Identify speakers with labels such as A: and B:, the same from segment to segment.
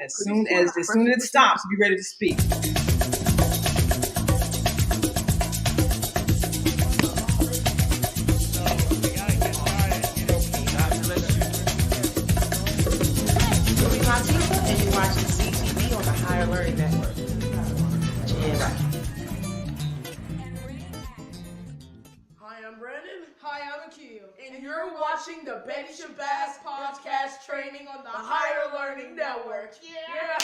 A: As soon as it stops, be ready to speak.
B: And you're watching CTV on the Higher Learning Network. Yeah, right.
C: Hi, I'm Brandon. Hi, I'm Akil. And you're watching the Betty Shabazz podcast training on the Higher Learning Network. Yeah.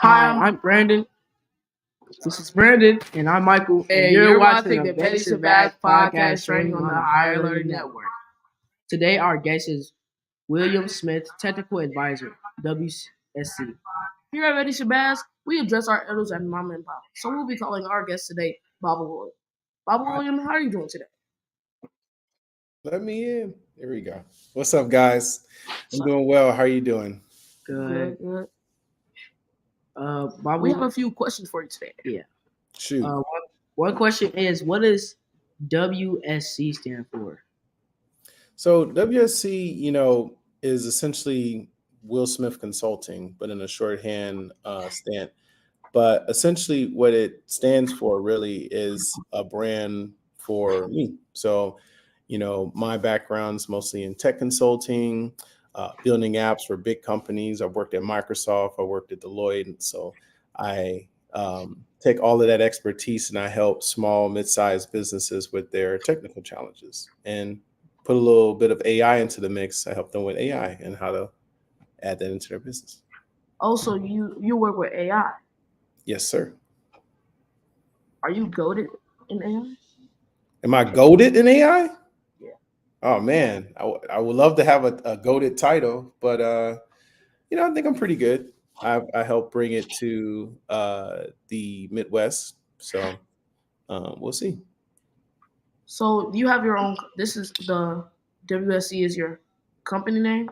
D: Hi, I'm Brandon. This is Brandon.
E: And I'm Michael.
D: And you're watching the Betty Shabazz podcast training on the Higher Learning Network.
E: Today, our guest is William Smith, Technical Advisor, WSC.
D: Here at Betty Shabazz, we address our elders and mama and papa. So we'll be calling our guest today, Baba William. Baba William, how are you doing today?
F: Let me in. There we go. What's up, guys? I'm doing well. How are you doing?
E: Good.
D: Baba, we have a few questions for you today.
E: Yeah.
F: Shoot.
E: One question is, what does WSC stand for?
F: So WSC, is essentially Will Smith Consulting, but in a shorthand stand. But essentially what it stands for really is a brand for me. So, my background's mostly in tech consulting, building apps for big companies. I've worked at Microsoft. I worked at Deloitte. And so I take all of that expertise and I help small, mid-sized businesses with their technical challenges and put a little bit of AI into the mix. I help them with AI and how to add that into their business.
D: Also, you work with AI.
F: Yes, sir.
D: Are you goated in AI?
F: Am I goated in AI?
D: Yeah.
F: Oh, man. I would love to have a goated title, but, I think I'm pretty good. I help bring it to the Midwest. So we'll see.
D: So you have your own, this is the WSC is your company name?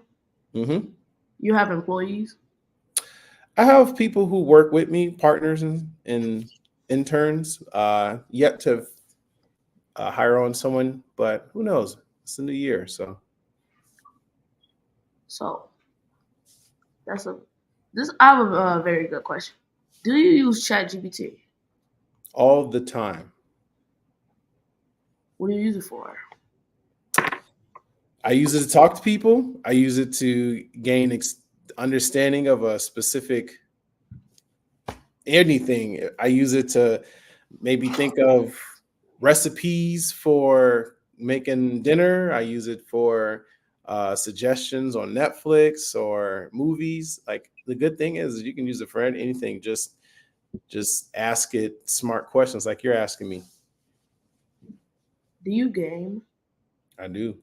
F: Mm-hmm.
D: You have employees?
F: I have people who work with me, partners and interns, yet to hire on someone, but who knows? It's a new year, so.
D: So I have a very good question. Do you use ChatGPT?
F: All the time.
D: What do you use it for?
F: I use it to talk to people. I use it to gain understanding of a specific anything. I use it to maybe think of recipes for making dinner. I use it for suggestions on Netflix or movies. Like the good thing is you can use it for anything. Just ask it smart questions like you're asking me.
D: Do you game?
F: I do.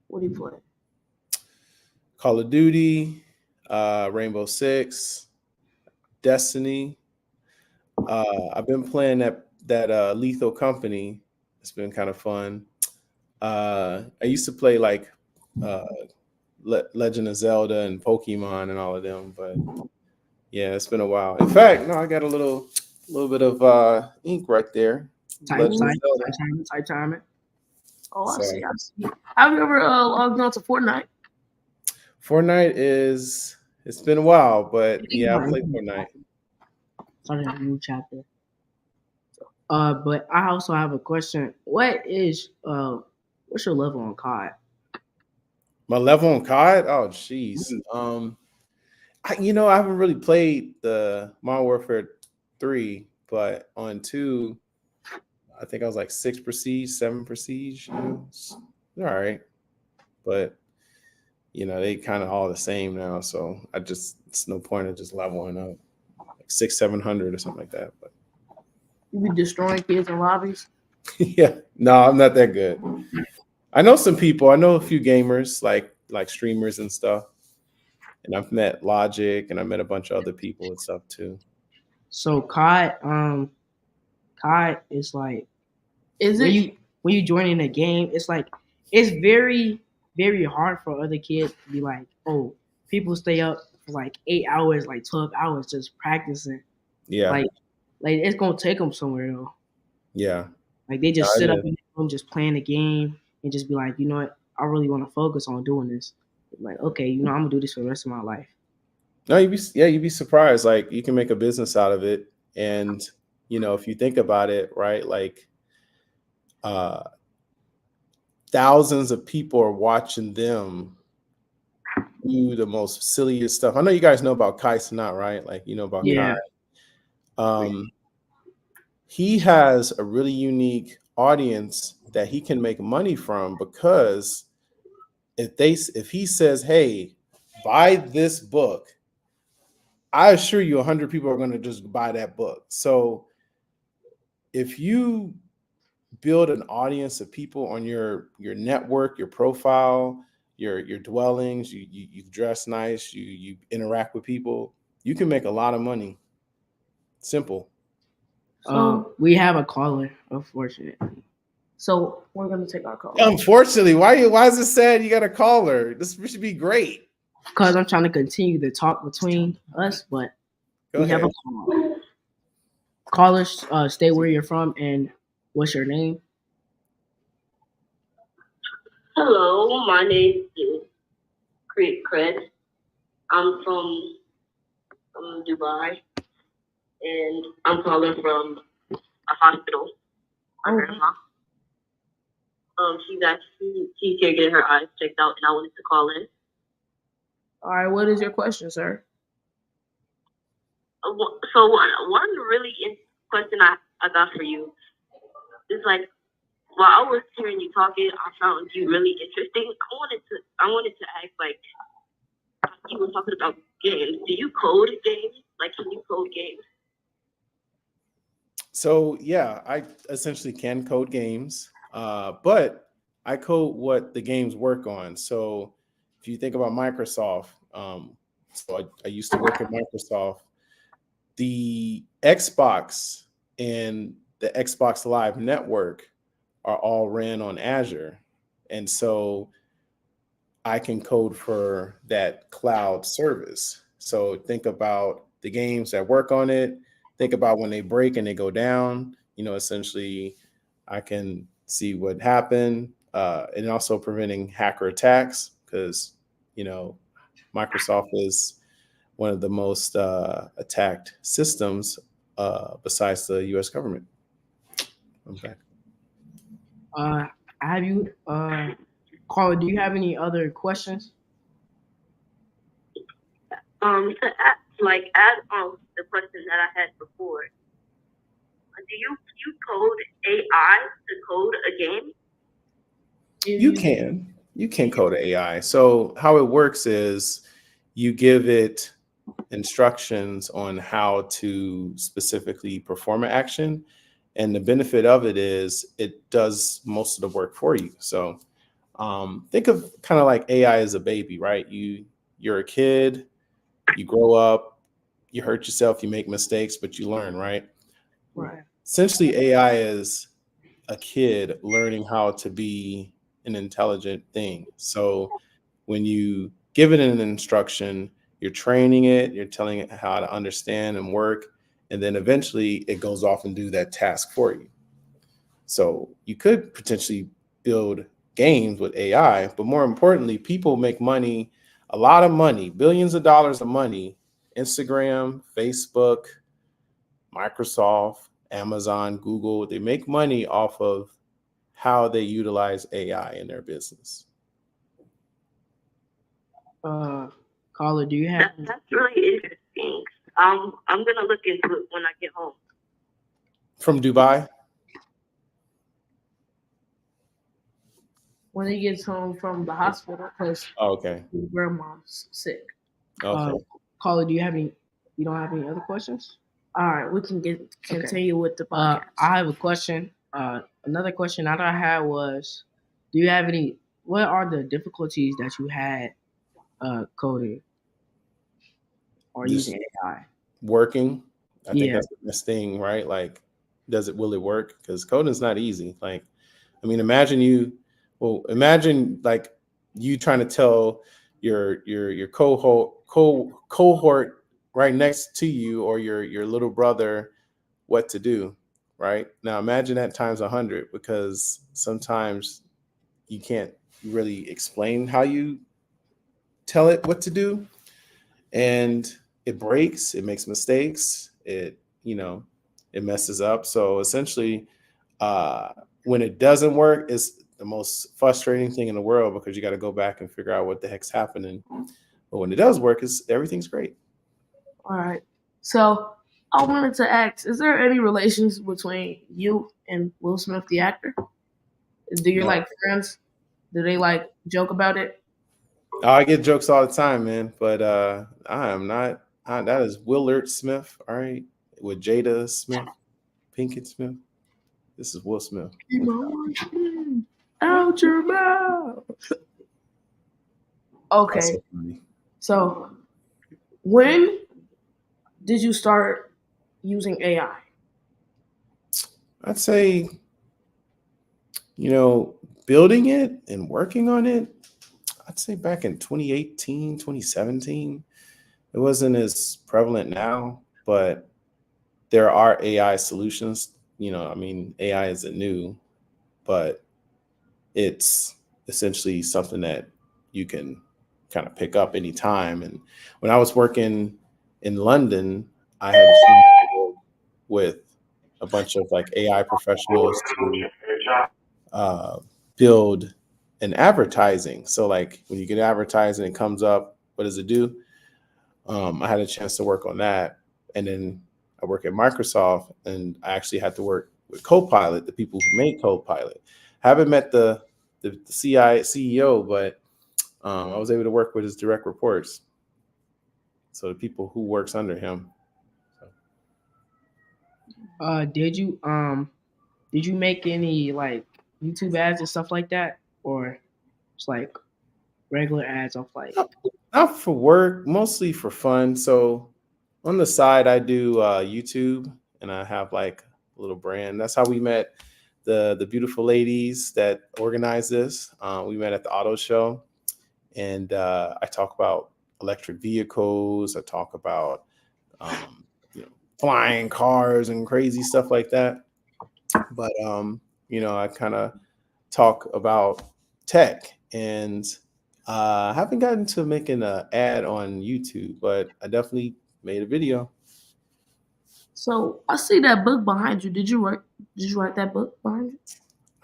D: What do you play?
F: Call of Duty, Rainbow Six, Destiny. I've been playing that Lethal Company. It's been kind of fun. I used to play like Legend of Zelda and Pokemon and all of them, but yeah, it's been a while. In fact, no, I got a little bit of ink right there.
E: Type time it.
D: Oh, I see. Have you ever logged on to Fortnite?
F: Fortnite it's been a while, but yeah, I played Fortnite.
E: Starting a new chapter. But I also have a question. What's your level on COD?
F: My level on COD? Oh, jeez. I haven't really played the Modern Warfare 3, but on 2, I think I was like 6 prestige, 7 prestige. It's all right, but they kind of all the same now. So it's no point of just leveling up like 600-700 or something like that. But
D: You be destroying kids in lobbies?
F: yeah, no, I'm not that good. I know some people. I know a few gamers like streamers and stuff. And I've met Logic and I met a bunch of other people and stuff too.
E: So COD is like, when you join in a game, it's like it's very, very hard for other kids to be like, oh, people stay up for like 8 hours, like 12 hours just practicing.
F: Yeah.
E: like it's gonna take them somewhere though.
F: Yeah.
E: Like they
F: No,
E: just sit
F: it
E: up
F: is.
E: in the room just playing the game and just be like, you know what, I really want to focus on doing this. Like, okay, you know, I'm gonna do this for the rest of my life.
F: No, you'd be surprised. Like you can make a business out of it. And, you know, if you think about it, right, like uh thousands of people are watching them do the most silliest stuff. I know you guys know about Kai Cenat, right? Like you know about Kai.
E: Yeah.
F: Um, he has a really unique audience that he can make money from because if he says, "Hey, buy this book," I assure you 100 people are going to just buy that book. So if you build an audience of people on your network, your profile, your dwellings, you dress nice, you interact with people, you can make a lot of money. Simple.
D: So,
E: We have a caller, unfortunately.
D: so we're gonna take our call.
F: Unfortunately, why is it sad you got a caller? This should be great.
E: Because I'm trying to continue the talk between us, but
F: Go
E: we have
F: ahead.
E: a caller. Callers, stay where you're from and what's your name?
G: Hello, my name is Cred. I'm from Dubai, and I'm calling from a hospital. My grandma. She's here getting her eyes checked out, and I wanted to call in.
D: All right, what is your question, sir?
G: So one really question I got for you is like, while I was hearing you talking, I found you really interesting. I wanted to ask, like, you were talking about games. Do you code games? Like, can you code games?
F: So yeah, I essentially can code games, but I code what the games work on. So if you think about Microsoft, so I used to work at Microsoft. The Xbox and the Xbox Live Network are all ran on Azure, and so I can code for that cloud service. So think about the games that work on it. Think about when they break and they go down. You know, essentially, I can see what happened, and also preventing hacker attacks because you know Microsoft is one of the most attacked systems besides the U.S. government. Okay.
E: Have you, caller? Do you have any other questions?
G: To add on the question that I had before, do you code AI to code a game?
F: You can code AI. So how it works is you give it instructions on how to specifically perform an action, and the benefit of it is it does most of the work for you. So think of kind of like AI as a baby, right? You're a kid, you grow up, you hurt yourself, you make mistakes, but you learn, right?
E: Right.
F: Essentially, AI is a kid learning how to be an intelligent thing. So when you give it an instruction, you're training it, you're telling it how to understand and work, and then eventually it goes off and do that task for you. So you could potentially build games with AI, but more importantly, people make money, a lot of money, billions of dollars of money, Instagram, Facebook, Microsoft, Amazon, Google, they make money off of how they utilize AI in their business.
E: Caller, do you have?
G: That's really interesting. I'm gonna look into it when I get home.
F: From Dubai?
D: When he gets home from the hospital because
F: Okay.
D: his grandma's sick.
F: Okay.
E: Caller, do you have any? You don't have any other questions?
D: All right, we can continue with the podcast.
E: I have a question. Another question that I had was, do you have any? What are the difficulties that you had coding or
F: Just
E: using AI?
F: working. I think
E: Yeah.
F: that's the best thing, right? Like, will it work? Because coding is not easy. Like, I mean, imagine like you trying to tell your cohort right next to you or your little brother what to do. Right now, imagine that times 100, because sometimes you can't really explain how you tell it what to do, and it breaks, it makes mistakes, it messes up. So essentially, when it doesn't work, it's the most frustrating thing in the world, because you got to go back and figure out what the heck's happening. But when it does work, everything's great.
D: All right. So I wanted to ask, is there any relations between you and Will Smith, the actor? Do you
F: No.
D: like friends? Do they like joke about it?
F: I get jokes all the time, man, but I am not. That is Willard Smith, all right, with Jada Smith, Pinkett Smith. This is Will Smith.
D: Keep on watching out your mouth.
F: That's
D: Okay.
F: so funny.
D: So when did you start using AI?
F: I'd say, building it and working on it, I'd say back in 2018, 2017. It wasn't as prevalent now, but there are AI solutions. AI isn't new, but it's essentially something that you can kind of pick up anytime. And when I was working in London, I had to with a bunch of like AI professionals to build an advertising. So like when you get advertising, it comes up, what does it do? I had a chance to work on that. And then I work at Microsoft, and I actually had to work with Copilot, the people who made Copilot. Haven't met the CEO, but I was able to work with his direct reports. So the people who works under him.
E: Did you make any like YouTube ads and stuff like that, or it's like regular ads of like?
F: Not for work, mostly for fun. So on the side, I do YouTube, and I have like a little brand. That's how we met the beautiful ladies that organized this. We met at the auto show, and I talk about electric vehicles. I talk about flying cars and crazy stuff like that. But I kind of talk about tech, and I haven't gotten to making an ad on YouTube, but I definitely made a video.
D: So I see that book behind you. Did you write that book behind you?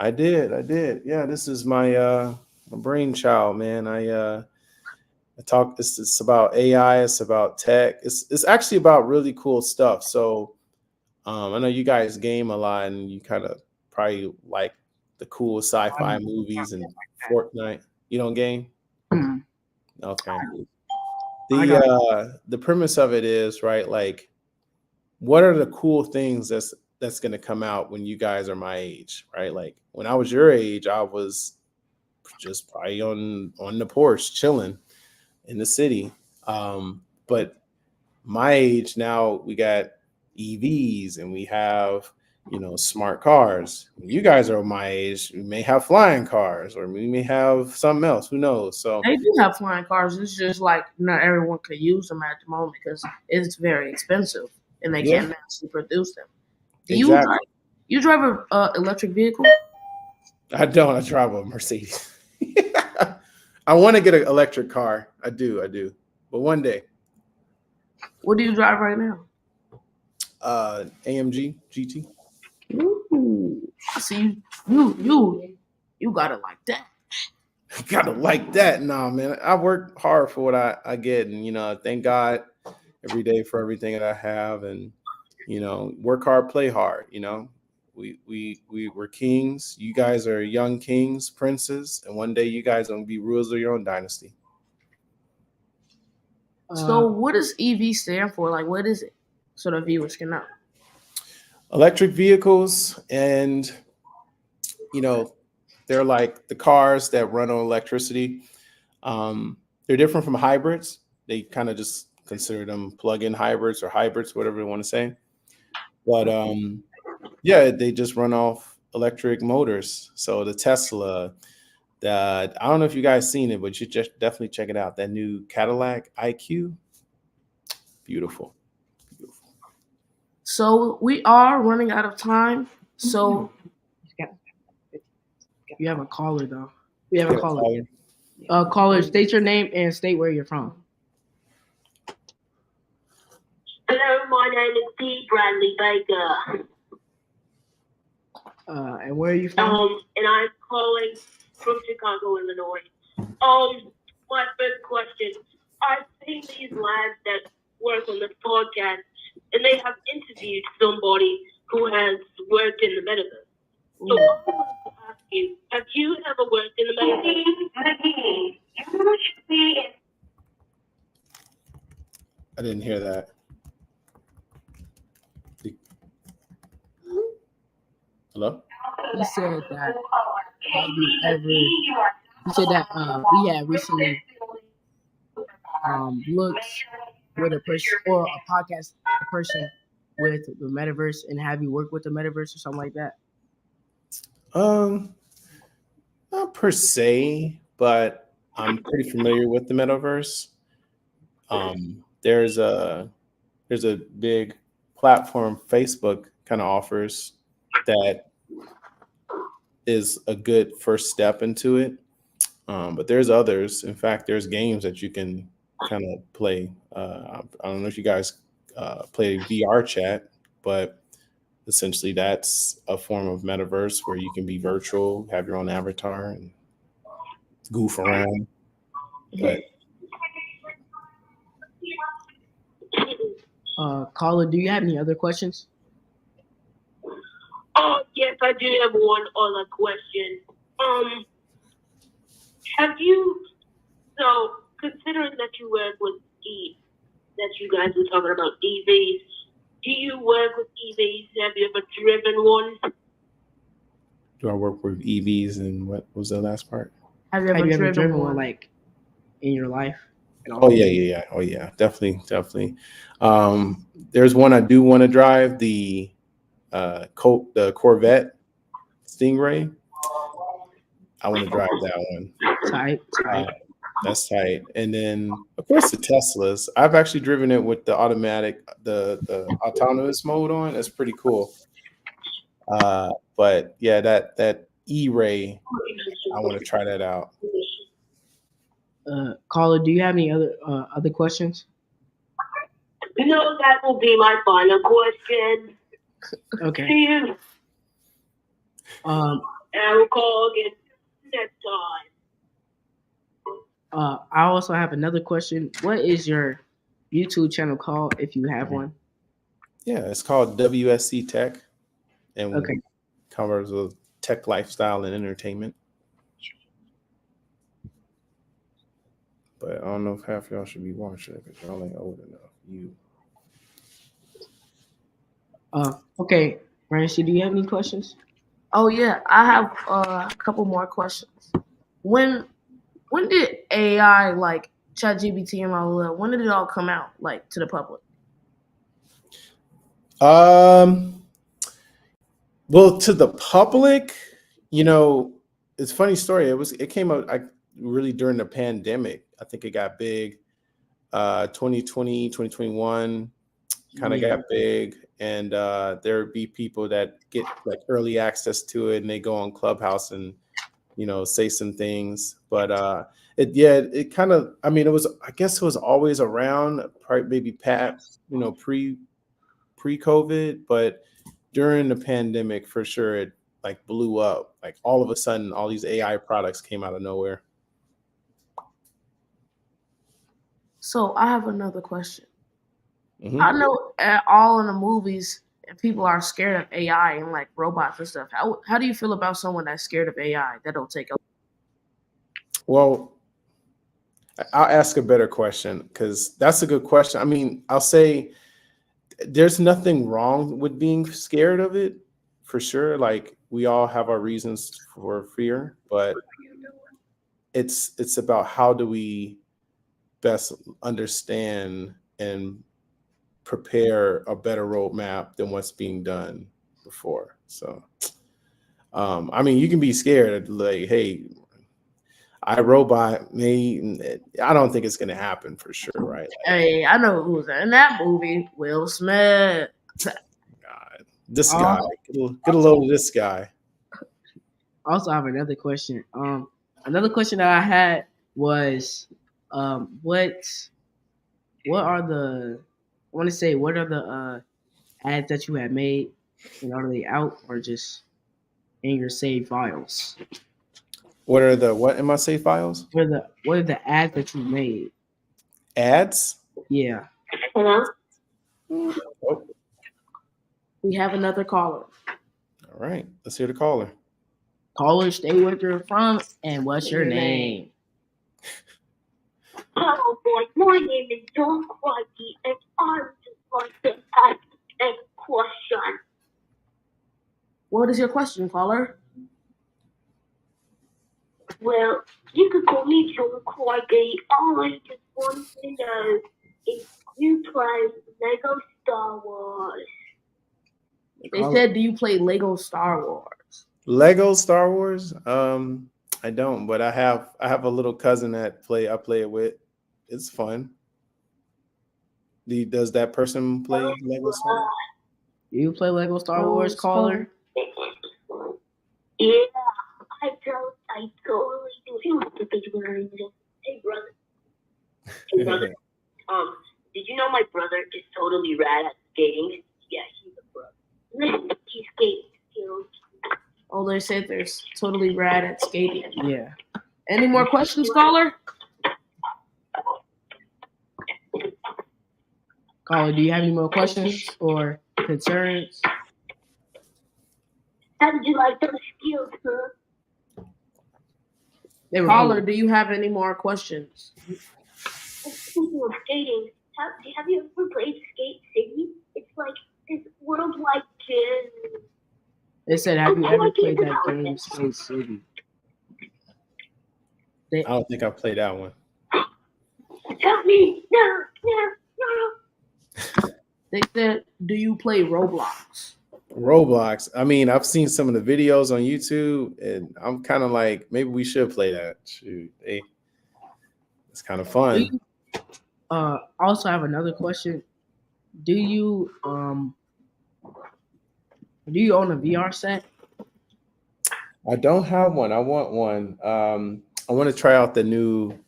F: I did. Yeah, this is my brainchild, man. I talk. It's about AI. It's about tech. It's actually about really cool stuff. So I know you guys game a lot, and you kind of probably like the cool sci-fi movies and Fortnite. You don't game? Okay. The premise of it is, right, like, what are the cool things that's going to come out when you guys are my age, right? Like when I was your age, I was just probably on the porch chilling in the city. But my age now, we got EVs, and we have smart cars. When you guys are my age, we may have flying cars, or we may have something else. Who knows? So
D: They do have flying cars. It's just like not everyone can use them at the moment because it's very expensive and they can't actually produce them. Do you drive a electric vehicle?
F: I don't. I drive a Mercedes. I want to get an electric car. I do. But one day.
D: What do you drive right now?
F: AMG GT.
D: Ooh, I see you got it like that.
F: Gotta like that. Nah, man. I work hard for what I get, and thank God every day for everything that I have, and work hard, play hard. We're kings. You guys are young kings, princes, and one day you guys are gonna be rulers of your own dynasty.
D: So what does EV stand for? Like, what is it? So the viewers can know.
F: Electric vehicles, and they're like the cars that run on electricity. They're different from hybrids. They kind of just consider them plug-in hybrids or hybrids, whatever you want to say. But they just run off electric motors. So the Tesla, I don't know if you guys seen it, but you just definitely check it out. That new Cadillac IQ, beautiful.
D: So we are running out of time. So
E: You have a caller though. We have a
F: Get a
E: caller.
F: caller.
E: Caller, state your name and state where you're from.
G: Hello, my name is T. Bradley Baker.
E: And where are you from?
G: And I'm calling from Chicago, Illinois. My first question: I've seen these lads that work on this podcast, and they have interviewed somebody who has worked in the metaverse. So I wanted to ask you: have you ever worked in the metaverse?
F: I didn't hear that. Hello?
E: He said that have you ever? He said that we had recently looked with a person or a podcast a person with the metaverse, and have you worked with the metaverse or something like that?
F: Not per se, but I'm pretty familiar with the metaverse. There's a big platform Facebook kind of offers that is a good first step into it. But there's others. In fact, there's games that you can kind of play. I don't know if you guys play VR chat, but essentially that's a form of metaverse where you can be virtual, have your own avatar, and goof around. But
E: Caller, do you have any other questions?
G: Oh, yes, I do have one other question. Have you, so considering that you work with that you guys were talking about EVs, do you work with EVs? Have you ever driven one?
F: do I work with EVs, and what was the last part?
D: have you ever driven one?
E: like in your life?
F: Oh yeah. Oh yeah, definitely. There's one I do want to drive, the Corvette Stingray. I want to drive that one.
E: Tight.
F: That's tight. And then of course the Teslas. I've actually driven it with the automatic, the autonomous mode on. That's pretty cool. But yeah, that E-Ray, I want to try that out.
E: Caller, do you have any other questions?
G: No, that will be my final question.
E: Okay.
G: See you. And I will call again next time.
E: I also have another question. What is your YouTube channel called, if you have one?
F: Yeah, it's called WSC Tech, and
E: Okay.
F: covers the tech lifestyle and entertainment. But I don't know if half y'all should be watching it because y'all ain't old enough.
E: Okay, Rancy, do you have any questions?
D: Oh yeah, I have a couple more questions. When did AI like ChatGPT and all that? When did it all come out like to the public?
F: Well, to the public, it's a funny story. It came out really during the pandemic. I think it got big. 2020, 2021 kind of got big, and there would be people that get like early access to it, and they go on Clubhouse and say some things. But it kind of, I guess it was always around, probably maybe pre-COVID, but during the pandemic for sure it like blew up. Like all of a sudden all these AI products came out of nowhere.
D: So I have another question.
F: Mm-hmm.
D: I know all in the movies people are scared of AI and like robots and stuff. How do you feel about someone that's scared of AI that'll take over?
F: Well, I'll ask a better question because that's a good question. I'll say there's nothing wrong with being scared of it, for sure. Like we all have our reasons for fear, but it's about how do we best understand and prepare a better roadmap than what's being done before. So, you can be scared, like, hey, iRobot I don't think it's going to happen for sure, right?
D: Hey, I know who's in that movie. Will Smith.
F: This guy. Get a load of this guy.
E: Also, I have another question. Another question that I had was, what are the, I want to say, what are the ads that you have made, and are they out or just in your save files?
F: What are the what in my save files?
E: What are the ads that you made?
F: Ads?
E: Yeah.
G: Hello?
F: Oh,
D: We have another caller.
F: all right. Let's hear the caller.
E: Caller, stay where you're from, and what's your name?
G: Hello, boy. My name is John Crikey, and I just like to ask a question.
D: What is your question, caller?
G: Well, you could call me John Crikey. I just want to know if you play Lego Star Wars.
D: They said, do you play Lego Star Wars?
F: Lego Star Wars? I don't, but I have a little cousin that I play it with. It's fun. Does that person play Lego Star Wars?
E: Do you play Lego Star Wars, caller?
G: Yeah, I totally do. Hey, brother. Hey, brother. Did you know my brother is totally rad at skating? Yeah, he's a brother. He skates skills.
D: Oh, they said they're totally rad at skating.
E: Yeah.
D: Any more questions, caller?
E: Caller, do you have any more questions or concerns?
G: How did you like those skills, huh?
D: Caller, do you have any more questions?
G: Speaking of skating, have you ever played Skate City? It's like this worldwide game.
E: They said, have you ever played that game, Skate City?
F: I don't think I played that one.
G: Help me! No!
D: They said, do you play Roblox?
F: Roblox. I mean, I've seen some of the videos on YouTube, and I'm kind of like, maybe we should play that. Shoot, it's kind of fun.
E: Also, I have another question. Do you own a VR set?
F: I don't have one. I want one. I want to try out the new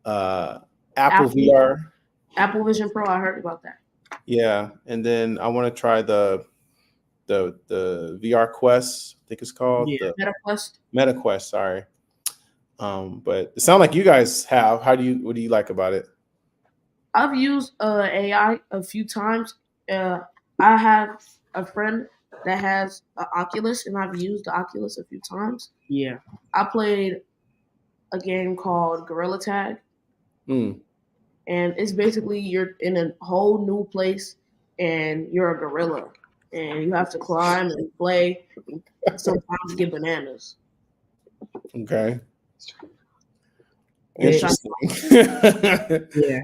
F: Apple VR.
D: Apple Vision Pro. I heard about that.
F: Yeah, and then I want to try the VR Quest. I think it's called
D: Meta Quest.
F: Meta Quest. Sorry, but it sounds like you guys have. What do you like about it?
D: I've used AI a few times. I have a friend that has an Oculus, and I've used the Oculus a few times.
E: Yeah.
D: I played a game called Gorilla Tag. And it's basically you're in a whole new place and you're a gorilla and you have to climb and play and sometimes get bananas.
F: Okay.
E: Interesting. Yeah.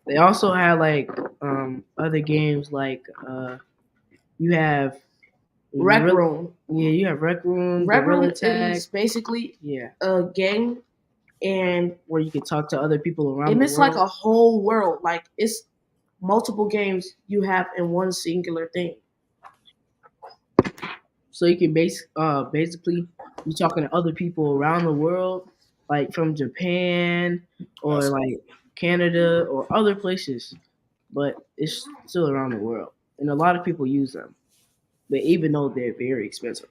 E: They also have like other games like you have
D: Rec Room.
E: Yeah, you have Rec Room.
D: Rec Room is basically a game and
E: where you can talk to other people around the world.
D: And it's like a whole world. Like it's multiple games you have in one singular thing.
E: So you can basically be talking to other people around the world, like from Japan or like Canada or other places. But it's still around the world. And a lot of people use them. But even though they're very expensive.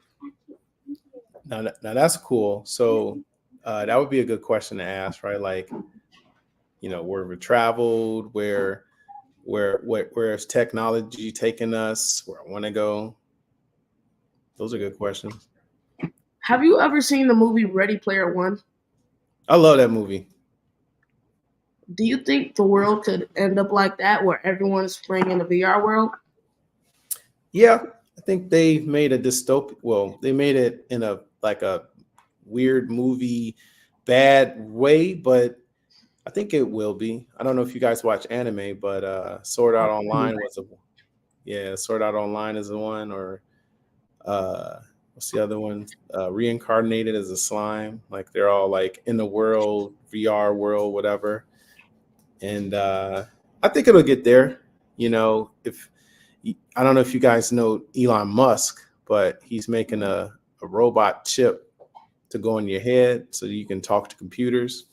F: Now that's cool. So that would be a good question to ask, right? Like, where we've traveled, where is technology taking us, where I want to go. Those are good questions.
D: Have you ever seen the movie Ready Player One?
F: I love that movie.
D: Do you think the world could end up like that, where everyone is playing in the VR world?
F: Yeah, I think they made a dystopic. Well, they made it in a weird movie bad way, but I think it will be. I don't know if you guys watch anime, but Sword Art Online Sword Art Online is the one, or what's the other one? Reincarnated as a slime. Like they're all like in the world, VR world, whatever. And I think it'll get there. If I don't know if you guys know Elon Musk, but he's making a robot chip to go in your head so you can talk to computers.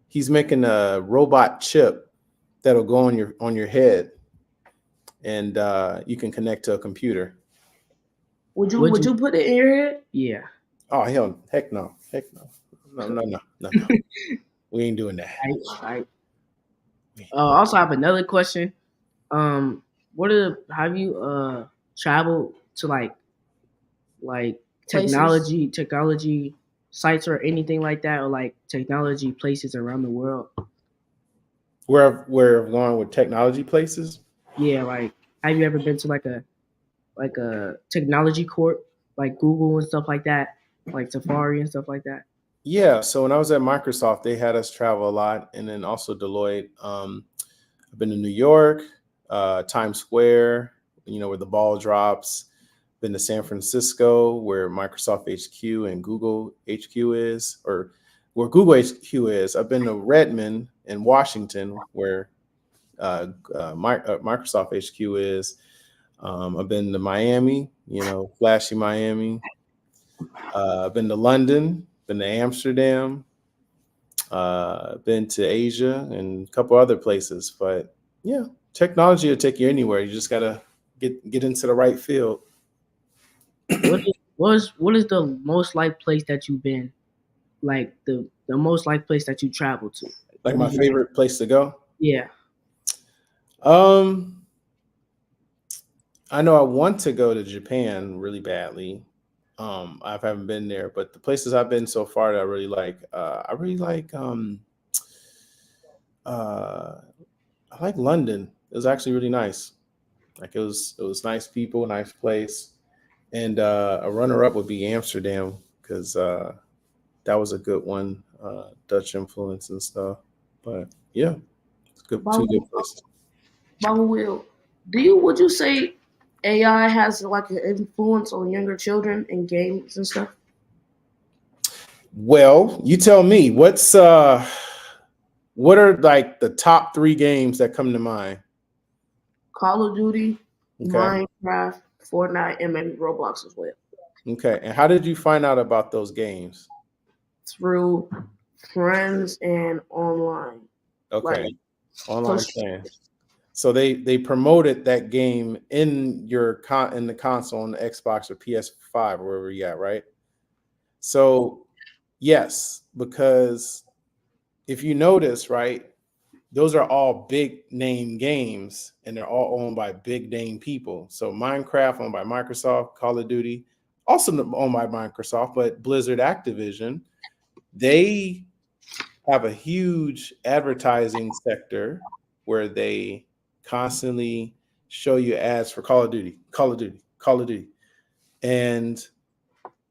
F: He's making a robot chip that'll go on your head, and you can connect to a computer.
D: Would you put it in your head?
E: Yeah.
F: Oh heck no. No. We ain't doing that.
E: I also have another question. Have you traveled to like technology sites or anything like that, or like technology places around the world?
F: Where I've gone with technology places?
E: Yeah, like have you ever been to like a technology court, like Google and stuff like that, like Safari and stuff like that?
F: Yeah, so when I was at Microsoft, they had us travel a lot, and then also Deloitte. I've been to New York, Times Square, where the ball drops. Been to San Francisco, where Microsoft HQ and Google HQ is, or where Google HQ is. I've been to Redmond in Washington, where Microsoft HQ is. I've been to Miami, flashy Miami. I've been to London, been to Amsterdam, been to Asia and a couple other places. But yeah, technology will take you anywhere. You just gotta get into the right field.
E: What is the most like place that you've been? Like the most like place that you traveled to?
F: Like my favorite place to go?
E: Yeah.
F: I know I want to go to Japan really badly. I haven't been there, but the places I've been so far that I really like, I like London. It was actually really nice. Like it was nice people, nice place. And a runner-up would be Amsterdam, because that was a good one, Dutch influence and stuff. But yeah, it's good. Two good places.
D: Mama Will, would you say AI has like an influence on younger children in games and stuff?
F: Well, you tell me. What are like the top 3 games that come to mind?
D: Call of Duty,
F: Okay.
D: Minecraft, Fortnite, and maybe Roblox as well.
F: Okay. And how did you find out about those games?
D: Through friends and online.
F: Okay. Online fans. So they promoted that game in in the console, on the Xbox or PS5 or wherever you at, right? So yes, because if you notice, right, those are all big name games, and they're all owned by big name people. So Minecraft owned by Microsoft, Call of Duty also owned by Microsoft, but Blizzard Activision, they have a huge advertising sector where they constantly show you ads for Call of Duty. And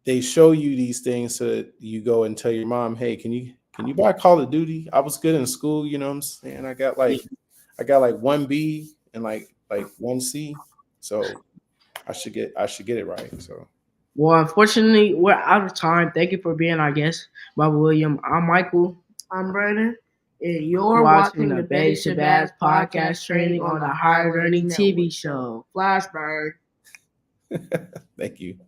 F: they show you these things so that you go and tell your mom, hey, can you buy Call of Duty? I was good in school, you know what I'm saying? I got like 1B and like 1C. So I should get it right. So
E: well, unfortunately, we're out of time. Thank you for being our guest, Bob William. I'm Michael.
D: I'm Brandon. And you're watching the Betty Shabazz podcast training on the Higher Learning TV show. Flashback.
F: Thank you.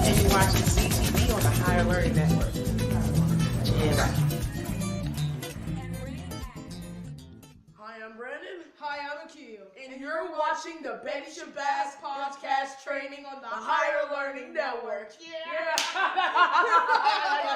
B: And you're watching CTV on the Higher Learning Network. Yeah.
C: Hi, I'm Brandon. Hi, I'm Akil. And you're watching the Betty Shabazz podcast training on the Higher Learning Network. Yeah.